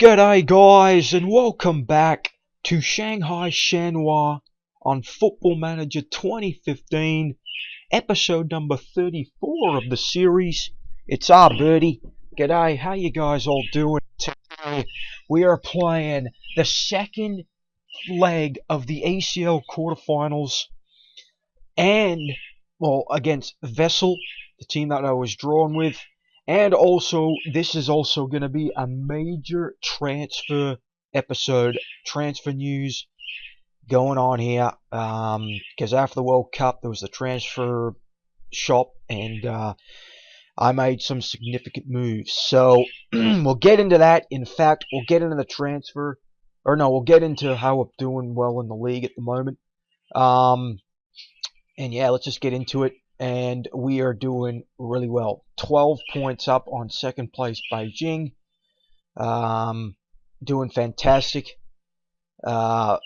G'day guys and welcome back to Shanghai Shenhua on Football Manager 2015, episode number 34 of the series. It's our birdie. G'day, how you guys all doing? Today we are playing the second leg of the ACL quarterfinals and, well, against Vessel, the team that I was drawn with. And also, this is also going to be a major transfer episode, transfer news going on here. Because after the World Cup, there was the transfer shop, and I made some significant moves. So we'll get into that. In fact, we'll get into the transfer, or no, we'll get into how we're doing well in the league at the moment. And yeah, let's just get into it. And we are doing really well. 12 points up on second place Beijing. Doing fantastic. And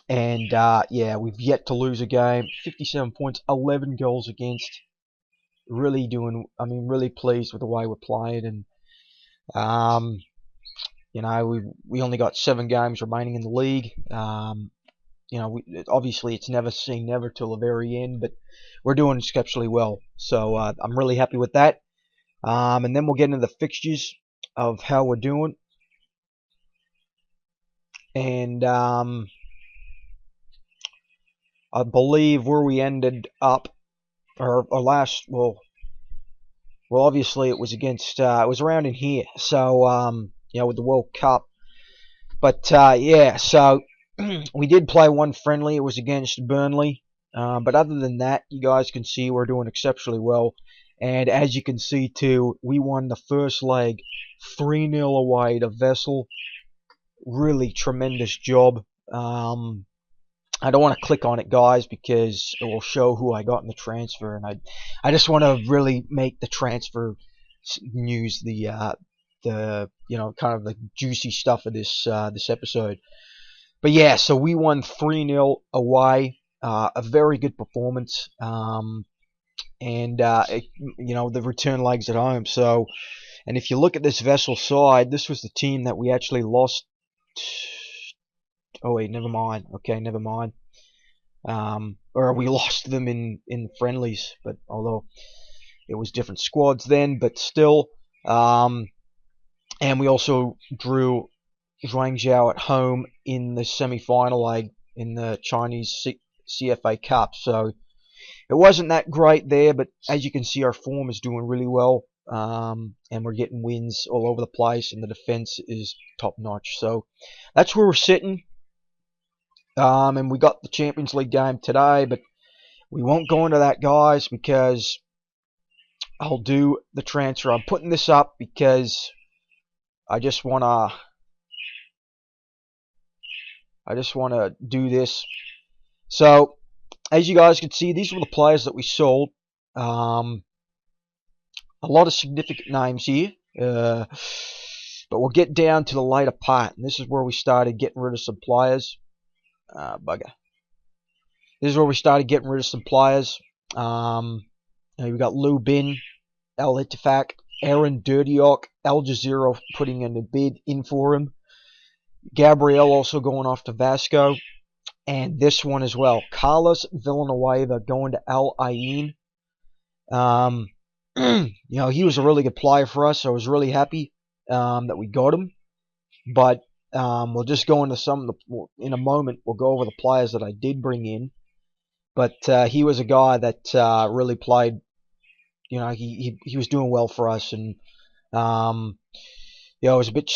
yeah, we've yet to lose a game. 57 points, 11 goals against. Really really pleased with the way we're playing. And you know, we only got 7 games remaining in the league. You know, obviously it's never saying never till the very end, but we're doing exceptionally well. So I'm really happy with that. And then we'll get into the fixtures of how we're doing. And I believe where we ended up, or last, well, obviously it was against, it was around in here. So, you know, with the World Cup. But yeah, so we did play one friendly. It was against Burnley. But other than that, you guys can see we're doing exceptionally well. And as you can see too, we won the first leg 3-0 away to Vessel. Really tremendous job. I don't want to click on it, guys, because it will show who I got in the transfer. And I just want to really make the transfer news the you know, kind of the juicy stuff of this episode. But yeah, so we won 3-0 away, a very good performance, and you know, the return legs at home. So, and if you look at this Vessel side, this was the team that we actually lost. Oh wait, never mind. Okay, never mind. Or we lost them in friendlies, but although it was different squads then, but still. And we also drew Zhuangzhou at home in the semi-final leg in the Chinese CFA Cup. So it wasn't that great there, but as you can see, our form is doing really well, and we're getting wins all over the place, and the defense is top-notch. So that's where we're sitting. And we got the Champions League game today, but we won't go into that, guys, because I'll do the transfer. I'm putting this up because I just wanna do this. So, as you guys can see, these were the players that we sold. A lot of significant names here. But we'll get down to the later part. And this is where we started getting rid of some players. Bugger. This is where we started getting rid of some players. We got Lu Bin, El Ittifaq, Aaron Dirtiok, Al Jazeera putting in a bid in for him. Gabriel also going off to Vasco. And this one as well. Carlos Villanueva going to Al Ain. You know, he was a really good player for us. So I was really happy that we got him. But we'll just go into some of the, in a moment. We'll go over the players that I did bring in. But he was a guy that really played. You know, he was doing well for us, and you know, it was a bit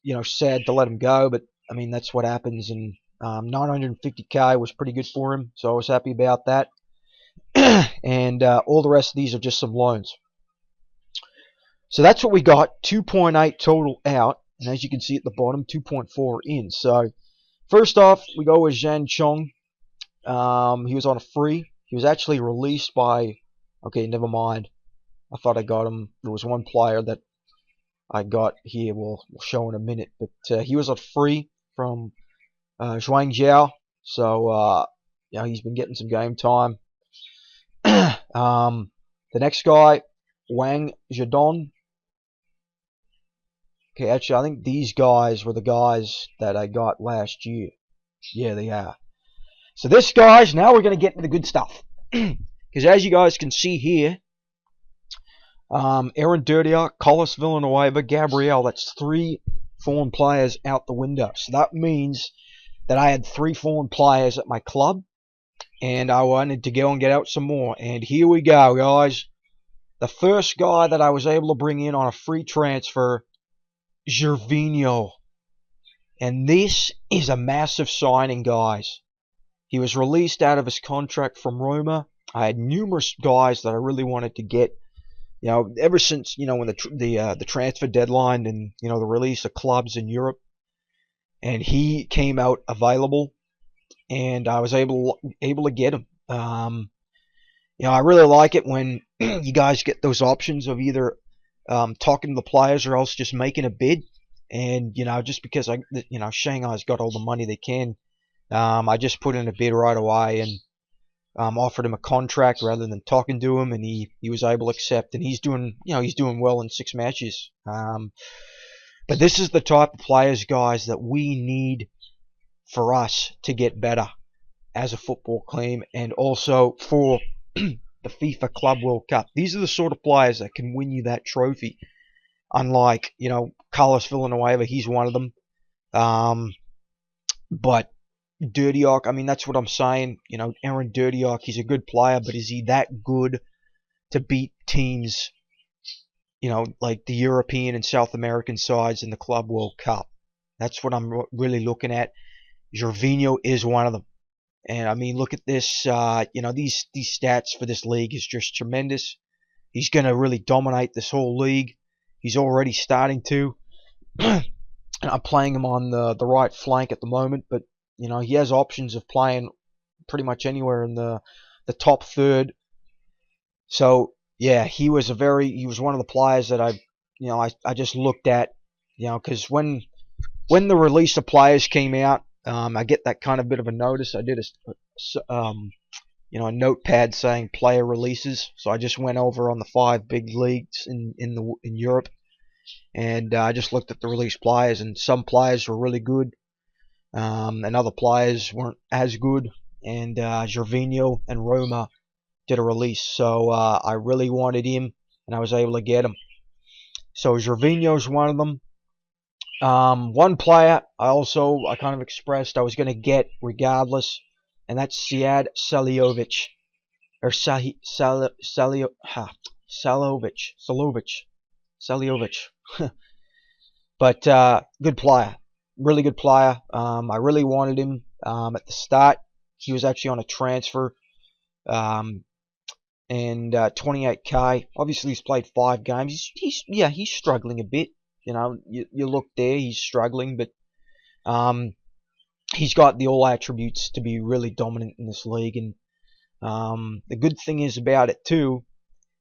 you know, sad to let him go, but I mean, that's what happens. And 950k was pretty good for him, so I was happy about that. And all the rest of these are just some loans. So that's what we got. 2.8 total out, and as you can see at the bottom, 2.4 in. So first off, we go with Zhang Chong. He was on a free. He was actually released by. Okay, never mind. I thought I got him. There was one player that I got here. We'll show in a minute. But he was on free from Zhuangzhou. So, you know, he's been getting some game time. The next guy, Wang Zhedong. Okay, actually, I think these guys were the guys that I got last year. Yeah, they are. So this, guys, now we're going to get into the good stuff. Because as you guys can see here, Aaron Dirtiak, Collis Villanueva, Gabriel, that's 3 foreign players out the window. So that means that I had 3 foreign players at my club, and I wanted to go and get out some more. And here we go, guys. The first guy that I was able to bring in on a free transfer, Gervinho. And this is a massive signing, guys. He was released out of his contract from Roma. I had numerous guys that I really wanted to get. You know, ever since, you know, when the transfer deadline and, you know, the release of clubs in Europe, and he came out available, and I was able to get him. You know, I really like it when you guys get those options of either talking to the players or else just making a bid. And, you know, just because Shanghai's got all the money they can, I just put in a bid right away and offered him a contract rather than talking to him, and he was able to accept. And he's doing well in 6 matches. But this is the type of players, guys, that we need for us to get better as a football team, and also for the FIFA Club World Cup. These are the sort of players that can win you that trophy. Unlike, you know, Carlos Villanueva, he's one of them. But Dirtiak, I mean, that's what I'm saying. You know, Aaron Dirtiak, he's a good player, but is he that good to beat teams, you know, like the European and South American sides in the Club World Cup? That's what I'm really looking at. Gervinho is one of them. And I mean, look at this. You know, these stats for this league is just tremendous. He's going to really dominate this whole league. He's already starting to. And I'm playing him on the right flank at the moment, but you know, he has options of playing pretty much anywhere in the top third. So yeah, he was one of the players that I just looked at, you know, because when the release of players came out, I get that kind of bit of a notice. I did a notepad saying player releases. So I just went over on the 5 big leagues in Europe, and I just looked at the release players, and some players were really good, and other players weren't as good. And Gervinho and Roma did a release, so I really wanted him, and I was able to get him. So Gervinho's one of them. One player I kind of expressed I was going to get regardless, and that's Sead Saliovic, or Saliovic. But good player, really good player. I really wanted him at the start. He was actually on a transfer, and 28k. Obviously, he's played 5 games. He's struggling a bit. You know, you look there, he's struggling, but he's got all attributes to be really dominant in this league. And the good thing is about it too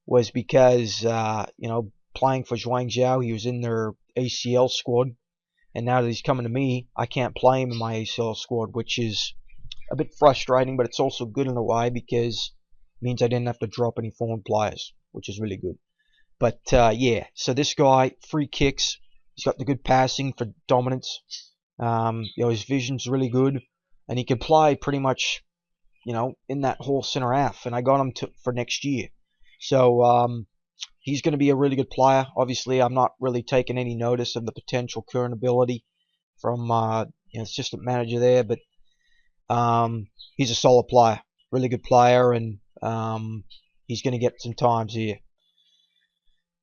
was because playing for Zhuangzhou, he was in their ACL squad, and now that he's coming to me, I can't play him in my ACL squad, which is a bit frustrating, but it's also good in a way because it means I didn't have to drop any foreign players, which is really good. But yeah, so this guy, free kicks, he's got the good passing for dominance. His vision's really good, and he can play pretty much, in that whole center half. And I got him for next year, so he's going to be a really good player. Obviously, I'm not really taking any notice of the potential current ability from assistant manager there, but he's a solid player, really good player, and he's going to get some times here.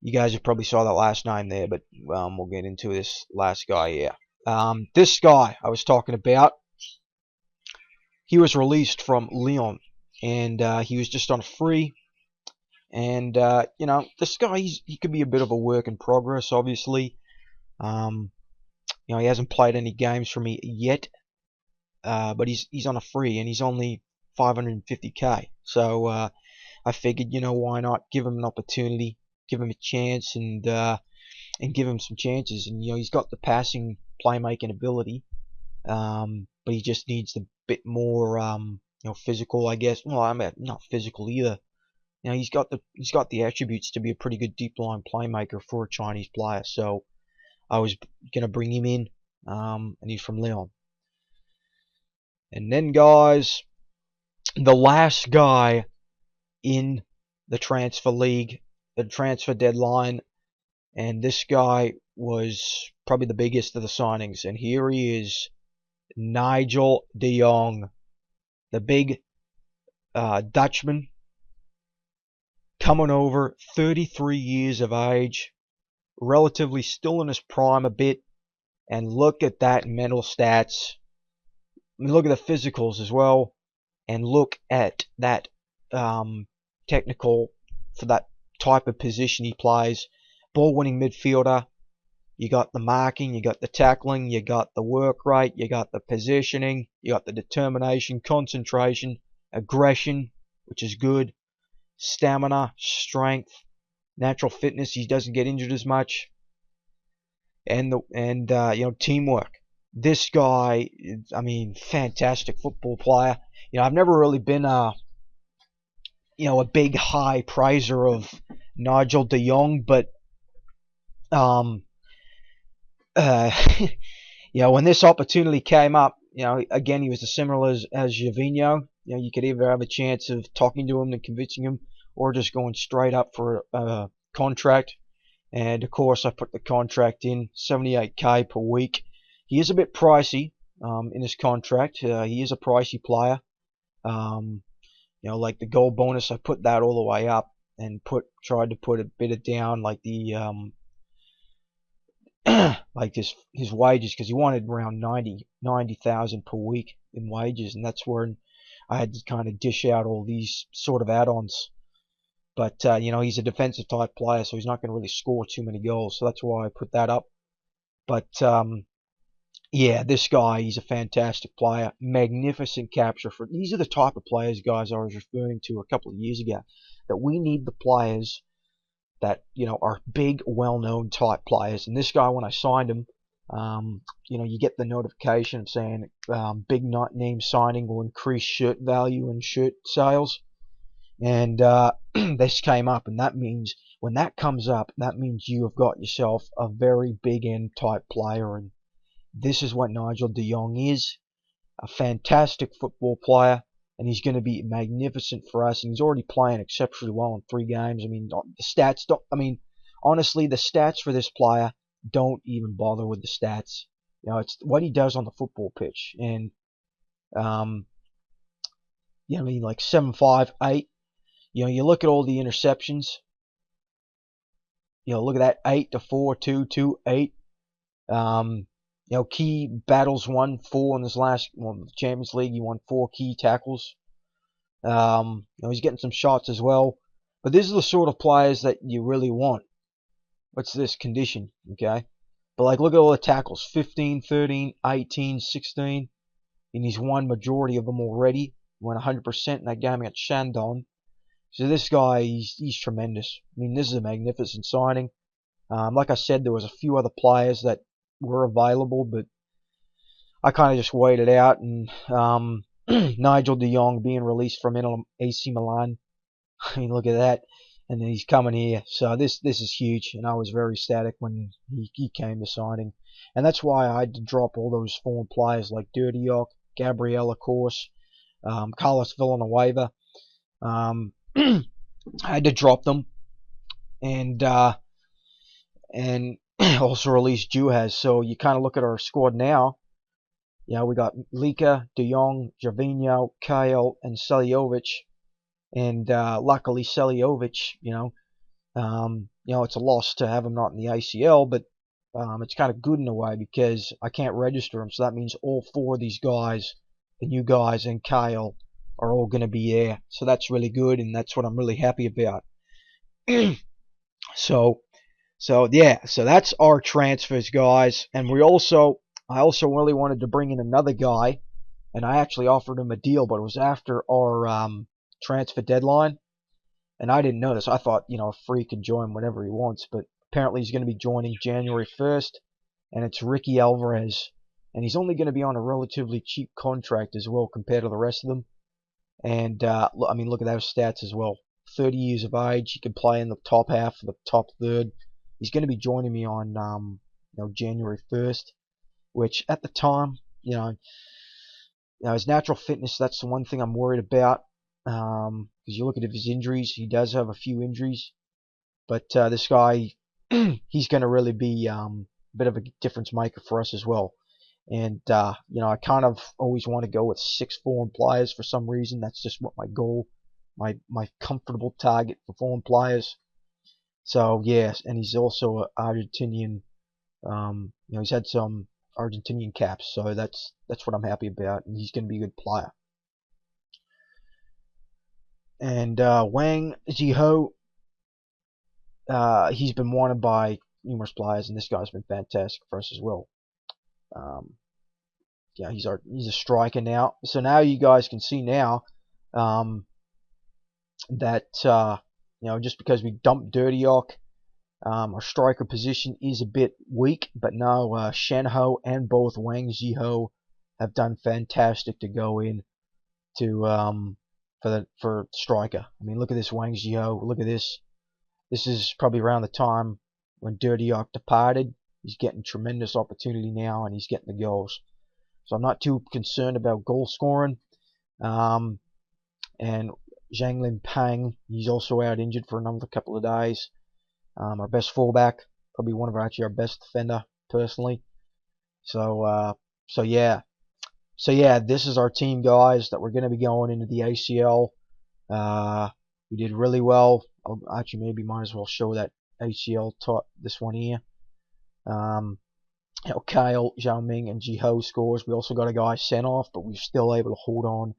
You guys have probably saw that last name there, but we'll get into this last guy here. This guy I was talking about, he was released from Lyon, and he was just on a free. And this guy, he could be a bit of a work in progress. Obviously, he hasn't played any games for me yet, but he's on a free, and he's only 550k. So I figured, why not give him an opportunity, give him a chance, and give him some chances. And he's got the passing, playmaking ability, but he just needs a bit more, physical, I guess. Well, I mean, not physical either. He's got the attributes to be a pretty good deep line playmaker for a Chinese player. So I was going to bring him in, and he's from Leon. And then, guys, the last guy in the transfer league, the transfer deadline, and this guy was probably the biggest of the signings. And here he is, Nigel de Jong, the big Dutchman, coming over, 33 years of age, relatively still in his prime a bit. And look at that mental stats. I mean, look at the physicals as well. And look at that technical for that type of position he plays. Ball-winning midfielder. You got the marking, you got the tackling, you got the work rate, you got the positioning, you got the determination, concentration, aggression, which is good, stamina, strength, natural fitness. He doesn't get injured as much, and teamwork. This guy, I mean, fantastic football player. I've never really been a big high praiser of Nigel de Jong, but when this opportunity came up, again, he was as similar as Gervinho. You could either have a chance of talking to him and convincing him, or just going straight up for a contract. And of course, I put the contract in, 78k per week. He is a bit pricey in his contract. He is a pricey player. Like the goal bonus, I put that all the way up and tried to put a bit of down, like the like his wages, because he wanted around 90,000 per week in wages, and that's where I had to kind of dish out all these sort of add-ons. But he's a defensive type player, so he's not going to really score too many goals, so that's why I put that up. But yeah, this guy, he's a fantastic player, magnificent capture. These are the type of players, guys, I was referring to a couple of years ago, that we need the players that are big, well-known type players. And this guy, when I signed him, you get the notification of saying big name signing will increase shirt value and shirt sales. And this came up, and that means when that comes up, that means you have got yourself a very big end type player. And this is what Nigel de Jong is, a fantastic football player. And he's going to be magnificent for us. And he's already playing exceptionally well in 3 games. I mean, the stats don't. I mean, honestly, the stats for this player don't even bother with the stats. It's what he does on the football pitch. And like 7.5, 8. You look at all the interceptions. Look at that, 8 to 4, 2, 2, 8. Key battles won 4 in this last Champions League. He won 4 key tackles. He's getting some shots as well. But these are the sort of players that you really want. What's this condition? Okay. But like, look at all the tackles: 15, 13, 18, 16. And he's won majority of them already. He won 100% in that game against Shandong. So this guy, he's tremendous. I mean, this is a magnificent signing. Like I said, there was a few other players that were available, but I kind of just waited out. And Nigel de Jong being released from AC Milan, I mean, look at that. And then he's coming here. So this is huge, and I was very ecstatic when he came to signing. And that's why I had to drop all those foreign players like Dirty York, Gabriel, of course, Carlos Villanueva. I had to drop them, and also release Juhaz. So you kind of look at our squad now. We got Lika, De Jong, Gervinho, Kyle, and Seljovic. And luckily Seljovic, it's a loss to have him not in the ACL, but it's kind of good in a way because I can't register him. So that means all 4 of these guys, the new guys, and Kyle are all going to be there. So that's really good, and that's what I'm really happy about. So that's our transfers, guys. And I also really wanted to bring in another guy, and I actually offered him a deal, but it was after our transfer deadline, and I didn't know this. I thought, a free can join whenever he wants, but apparently he's going to be joining January 1st, and it's Ricky Alvarez, and he's only going to be on a relatively cheap contract as well compared to the rest of them. And I mean, look at those stats as well. 30 years of age, he can play in the top half of the top third. He's going to be joining me on January 1st, which at the time, his natural fitness, that's the one thing I'm worried about. Because you look at his injuries, he does have a few injuries, but this guy, he's going to really be a bit of a difference maker for us as well. And I kind of always want to go with 6 foreign players for some reason. That's just what my goal, my comfortable target for foreign players. So yes, and he's also an Argentinian. He's had some Argentinian caps, so that's what I'm happy about, and he's going to be a good player. And Wang Ziho, he's been wanted by numerous players, and this guy's been fantastic for us as well. He's a striker now. So now you guys can see now that just because we dumped Dirty Ock, our striker position is a bit weak, but now Shenhua and both Wang Ziho have done fantastic to go in to for striker. I mean, look at this Wang Ziho. Look at this. This is probably around the time when Dirty Ock departed. He's getting tremendous opportunity now, and he's getting the goals. So I'm not too concerned about goal scoring. And Zhang Lin Pang, he's also out injured for another couple of days. Our best fullback, probably one of our best defender personally. So yeah, this is our team, guys, that we're going to be going into the ACL. We did really well. Actually, maybe might as well show that ACL this one here. Kyle, Zhao Ming, and Jiho scores. We also got a guy sent off, but we're still able to hold on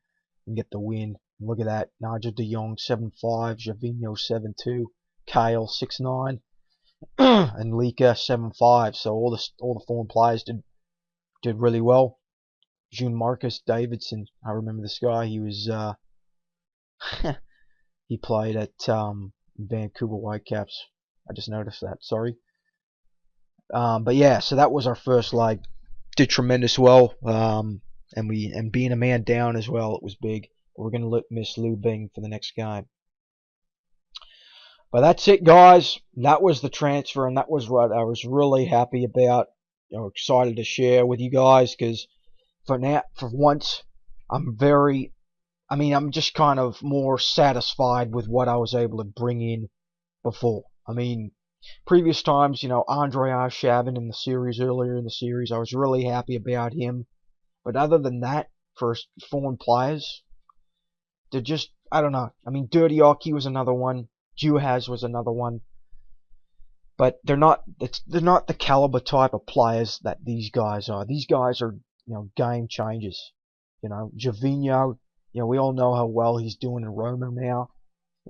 and get the win. And look at that. Nigel de Jong 7-5, Javinho 7-2, Kyle 6-9, and Lika 7-5. So all the foreign players did really well. June Marcus Davidson, I remember this guy. He was he played at Vancouver Whitecaps. I just noticed that. Sorry. But yeah, so that was our first leg. Did tremendous well. And being a man down as well, it was big. We're gonna miss Lu Bing for the next game. But that's it, guys. That was the transfer, and that was what I was really happy about. Excited to share with you guys, because for once, I'm just kind of more satisfied with what I was able to bring in before. I mean, previous times, Andre Arshavin in the series, earlier in the series, I was really happy about him. But other than that, for foreign players, they're just, I don't know. I mean, Dirty Ocky was another one. Juhaz was another one. But they're not the caliber type of players that these guys are. These guys are, game changers. Javinho, we all know how well he's doing in Roma now.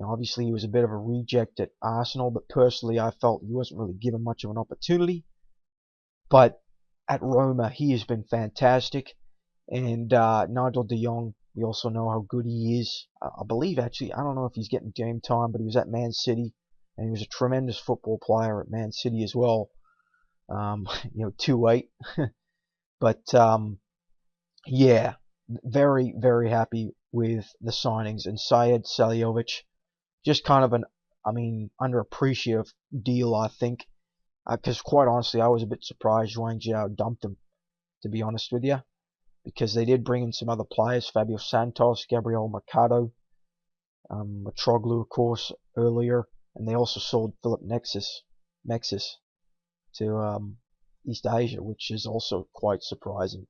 Obviously he was a bit of a reject at Arsenal, but personally I felt he wasn't really given much of an opportunity. But at Roma he has been fantastic. And Nigel de Jong, we also know how good he is. I believe, actually, I don't know if he's getting game time, but he was at Man City, and he was a tremendous football player at Man City as well. 2-8. But yeah, very, very happy with the signings. And Sayed Saliovic, just kind of underappreciative deal, I think. Because quite honestly, I was a bit surprised Wang Jiao dumped him, to be honest with you. Because they did bring in some other players, Fabio Santos, Gabriel Mercado, Matroglu, of course, earlier. And they also sold Philip Nexus to East Asia, which is also quite surprising.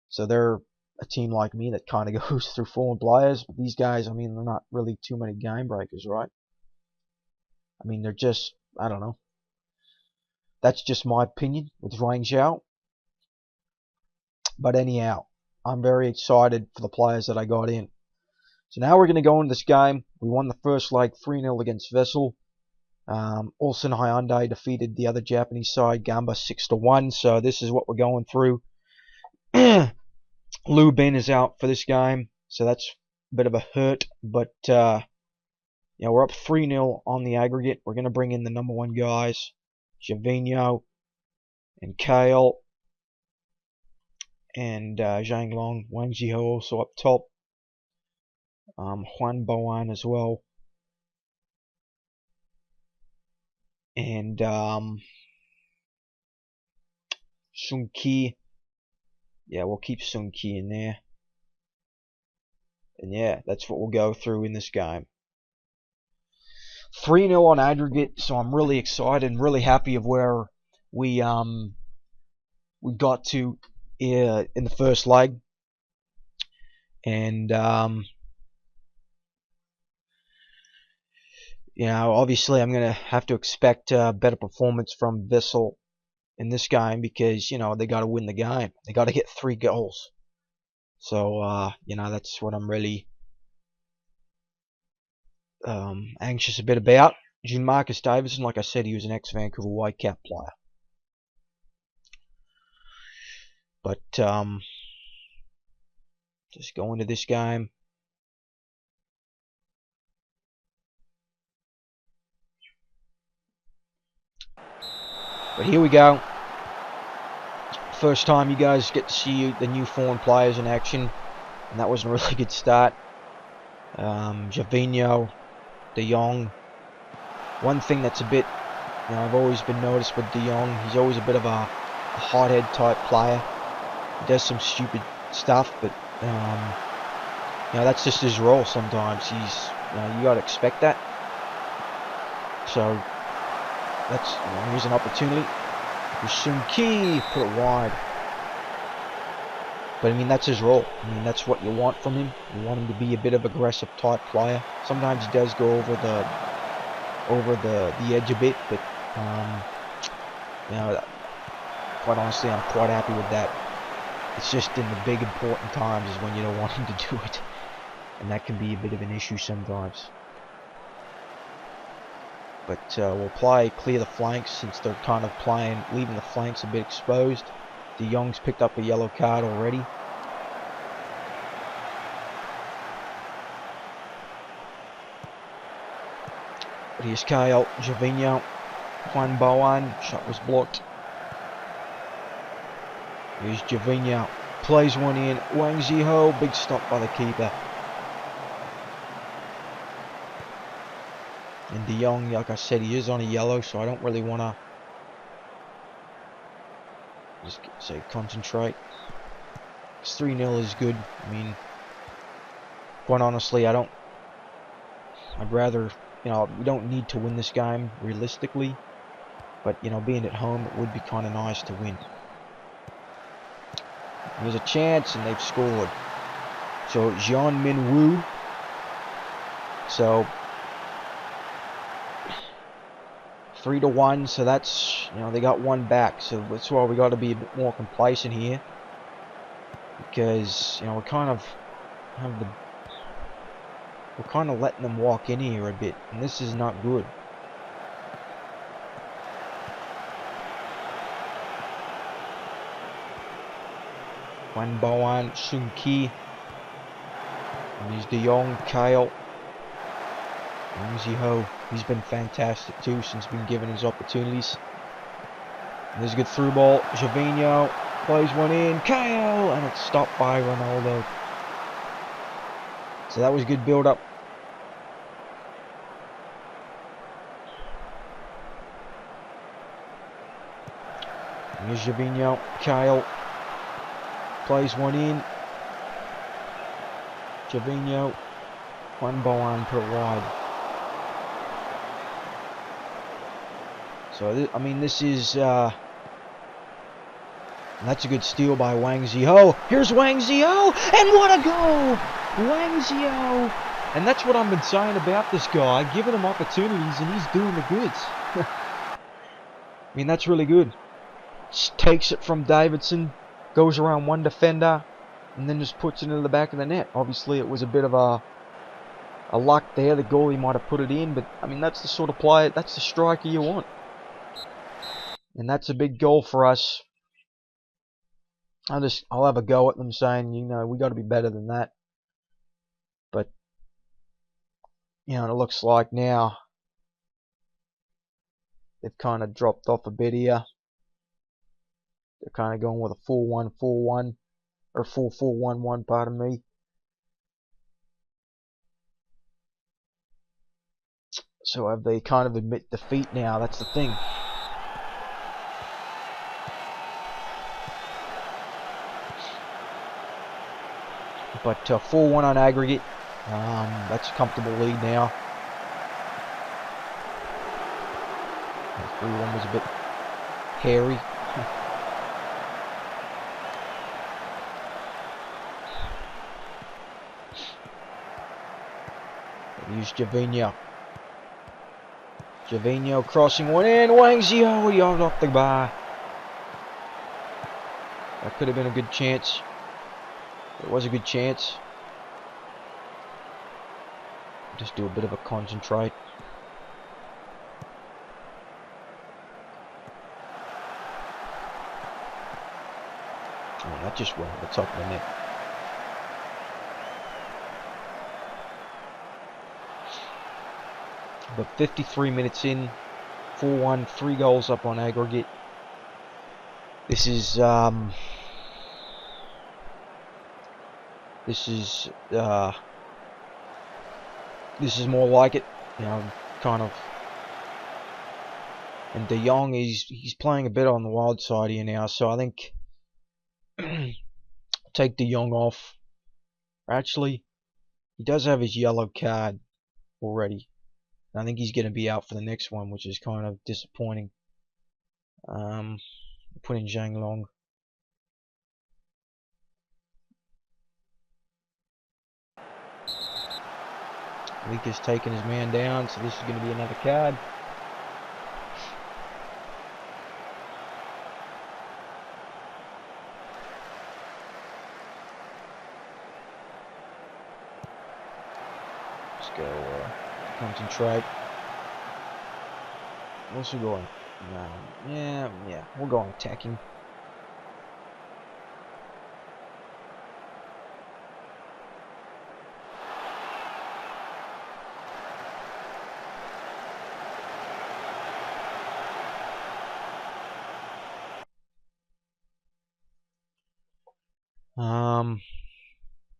So they're a team like me that kind of goes through foreign players. But these guys, they're not really too many game breakers, right? They're just, I don't know. That's just my opinion with Wang Zhao. But anyhow, I'm very excited for the players that I got in. So now we're going to go into this game. We won the first leg 3-0 against Vessel. Ulsan Hyundai defeated the other Japanese side, Gamba, 6-1. So this is what we're going through. Lu Bin is out for this game, so that's a bit of a hurt. But we're up 3-0 on the aggregate. We're going to bring in the number 1 guys, Javinho and Kale. And Zhang Long, Wang Jiho also up top. Juan Boan as well. And Sun Ki. Yeah, we'll keep Sun Ki in there. And yeah, that's what we'll go through in this game. 3-0 on aggregate, so I'm really excited and really happy of where we got to in the first leg. And you know, obviously I'm gonna have to expect better performance from Vissel in this game because, you know, they got to win the game. They got to get 3 goals. So you know, that's what I'm really anxious a bit about. Marcus Davidson, like I said, he was an ex-Vancouver Whitecap player. But just go into this game. But here we go. First time you guys get to see the new foreign players in action, and that was a really good start. Javinho, De Jong. One thing that's a bit, you know, I've always been noticed with De Jong, he's always a bit of a hothead type player. He does some stupid stuff, but you know, that's just his role sometimes. You got to expect that. So that's, you know, here's an opportunity. Sun Ki, put it wide. But I mean, that's his role. I mean, that's what you want from him. You want him to be a bit of aggressive type player. Sometimes he does go over the edge a bit, but you know, quite honestly, I'm quite happy with that. It's just in the big important times is when you don't want him to do it, and that can be a bit of an issue sometimes. But we'll clear the flanks since they're kind of leaving the flanks a bit exposed. De Jong's picked up a yellow card already. But here's Kyle, Javinho, Juan Boan, shot was blocked. Here's Javinho, plays one in, Wang Ziho, big stop by the keeper. And De Jong, like I said, he is on a yellow, so I don't really want to just say concentrate. 3-0 is good. I mean, quite honestly, I'd rather, you know, we don't need to win this game realistically, but, you know, being at home, it would be kind of nice to win. Here's a chance, and they've scored. So Jian Min Woo. So 3-1, so that's, you know, they got one back, so that's why we got to be a bit more complacent here, because, you know, we're kind of letting them walk in here a bit, and this is not good. Juan Boan, Sun Ki, and here's De Jong, Kyle, Wang Ziho. He's been fantastic too since being given his opportunities. And there's a good through ball. Javinho plays one in. Kyle! And it's stopped by Ronaldo. So that was good build up. And here's Javinho. Kyle plays one in. Javinho. Juan Boan put it wide. So, I mean, this is, that's a good steal by Wang Ziho. Here's Wang Ziho, and what a goal! Wang Ziho! And that's what I've been saying about this guy, giving him opportunities, and he's doing the goods. I mean, that's really good. Just takes it from Davidson, goes around one defender, and then just puts it into the back of the net. Obviously, it was a bit of a luck there. The goalie might have put it in, but, I mean, that's the sort of player, that's the striker you want. And that's a big goal for us. I'll have a go at them saying, you know, we got to be better than that. But, you know, it looks like now they've kind of dropped off a bit here. They're kind of going with a 4-1-4-1, or 4-4-1-1, pardon me. So have they kind of admit defeat now? That's the thing. But 4-1 on aggregate. That's a comfortable lead now. 3-1 was a bit hairy. Here's Javinho. Javinho crossing one in. Wang Zhao yard off the bar. That could have been a good chance. It was a good chance. Just do a bit of a concentrate. Oh, that just went on the top of the net. But 53 minutes in, 4-1, 3 goals up on aggregate. This is more like it, you know, kind of. And De Jong, he's playing a bit on the wild side here now, so I think take De Jong off. Actually, he does have his yellow card already. I think he's going to be out for the next one, which is kind of disappointing. Put in Zhang Long. Leak has taken his man down, so this is going to be another card. Let's go concentrate. What's he going? Yeah, we'll go on attacking.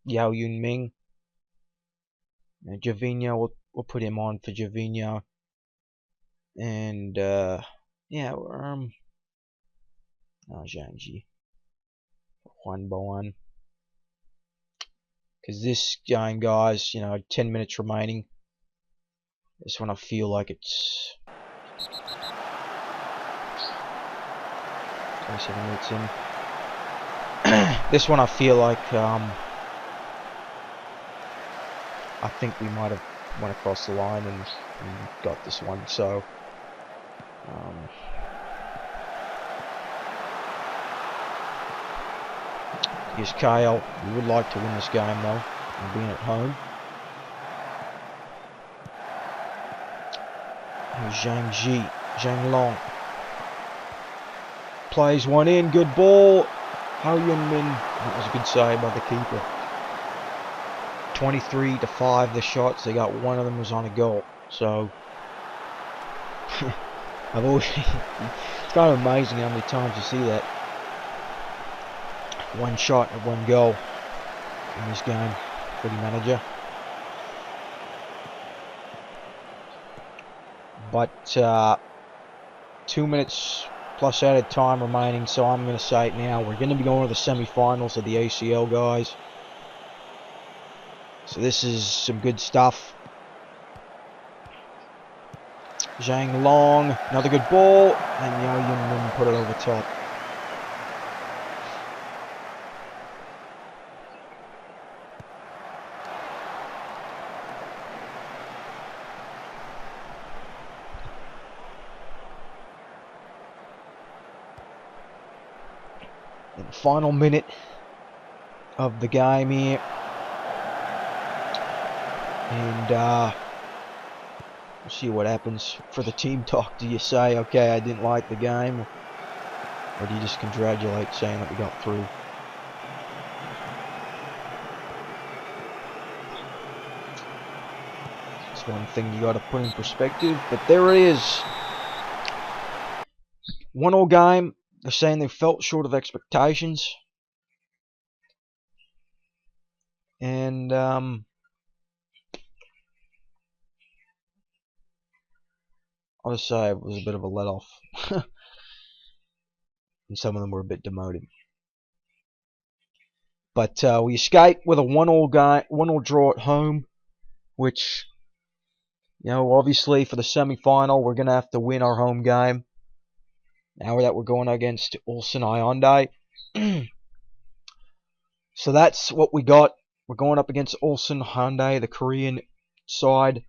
Yao Yunming. Javinho, we'll put him on for Javinho. And yeah, Zhangji, Juan Boan. Because this game, guys, 10 minutes remaining. This one I feel like it's 27 minutes in. This one I feel like I think we might have went across the line and got this one. So here's Kyle. We would like to win this game though, and being at home. Here's Zhang Long. Plays one in, good ball. Hao Yunmin, that was a good save by the keeper. 23-5 the shots, they got one of them was on a goal. So I've always it's kind of amazing how many times you see that. One shot and one goal in this game, Footy Manager. But 2 minutes plus added time remaining, so I'm going to say it now. We're going to be going to the semi-finals of the ACL, guys. So this is some good stuff. Zhang Long, another good ball, and Yao Yunmin put it over top. In the final minute of the game here. And we'll see what happens for the team talk. Do you say, okay, I didn't like the game? Or do you just congratulate saying that we got through? It's one thing you got to put in perspective. But there it is. 1-1 game. They're saying they felt short of expectations. And I'll just say it was a bit of a let-off. And some of them were a bit demoted. But we escaped with a 1-1 draw at home, which, obviously for the semi-final, we're gonna have to win our home game. Now that we're going against Ulsan Hyundai. So that's what we got. We're going up against Ulsan Hyundai, the Korean side.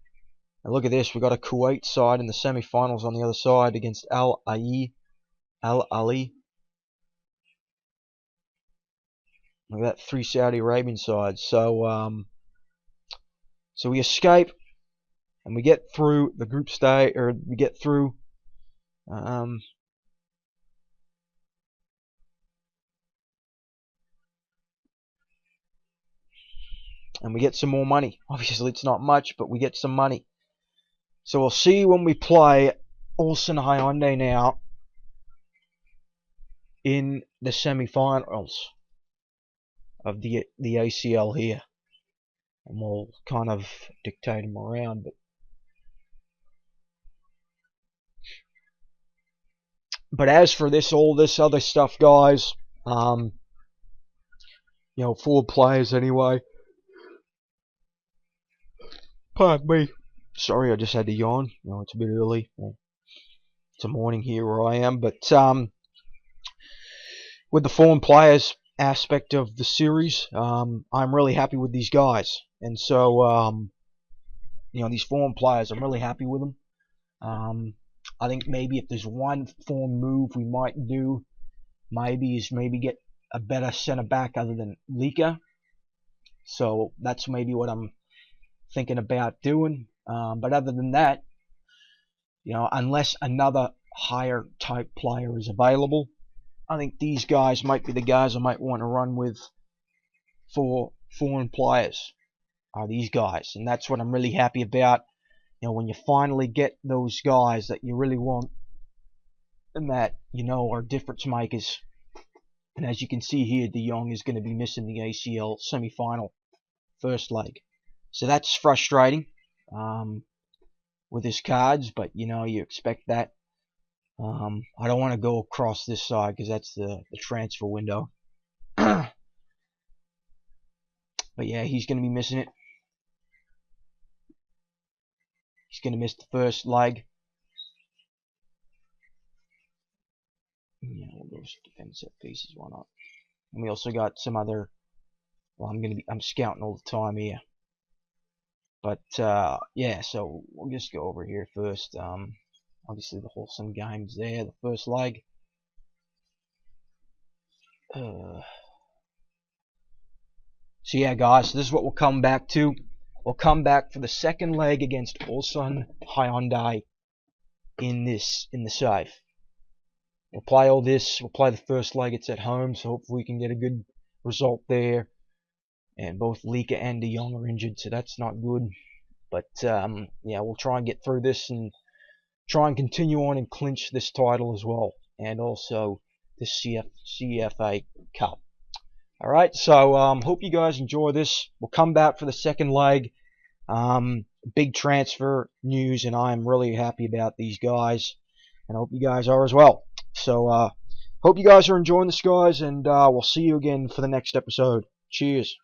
And look at this, we got a Kuwait side in the semi-finals on the other side against Al Ali. Look at that, 3 Saudi Arabian sides. So we escape and we get through the group stage, or we get through. And we get some more money. Obviously, it's not much, but we get some money. So we'll see when we play Ulsan Hyundai now in the semi-finals of the ACL here, and we'll kind of dictate them around. But as for all this other stuff, guys, forward players anyway. Pardon me. Sorry, I just had to yawn. It's a bit early. It's a morning here where I am, but with the foreign players aspect of the series, I'm really happy with these guys, and so these foreign players, I'm really happy with them. I think maybe if there's one foreign move we might do, maybe get a better centre back other than Lika. So that's maybe what I'm thinking about doing. But other than that, unless another higher type player is available, I think these guys might be the guys I might want to run with for foreign players, are these guys. And that's what I'm really happy about. When you finally get those guys that you really want and that, are difference makers. And as you can see here, De Jong is going to be missing the ACL semi-final first leg. So that's frustrating with his cards, but you expect that. I don't want to go across this side because that's the transfer window. But yeah, he's going to be missing it. He's going to miss the first leg. Yeah, we'll go defend set pieces, why not? And we also got some other. Well, I'm scouting all the time here. But yeah, so we'll just go over here first. Obviously the wholesome game's there, the first leg. So yeah, guys, this is what we'll come back to. We'll come back for the second leg against Ulsan Hyundai in the save. We'll play all this. We'll play the first leg. It's at home, so hopefully we can get a good result there. And both Lika and De Jong are injured, so that's not good. But yeah, we'll try and get through this and try and continue on and clinch this title as well, and also the CFA Cup. Alright, so hope you guys enjoy this. We'll come back for the second leg. Big transfer news, and I'm really happy about these guys, and I hope you guys are as well. So hope you guys are enjoying this, guys, and we'll see you again for the next episode. Cheers.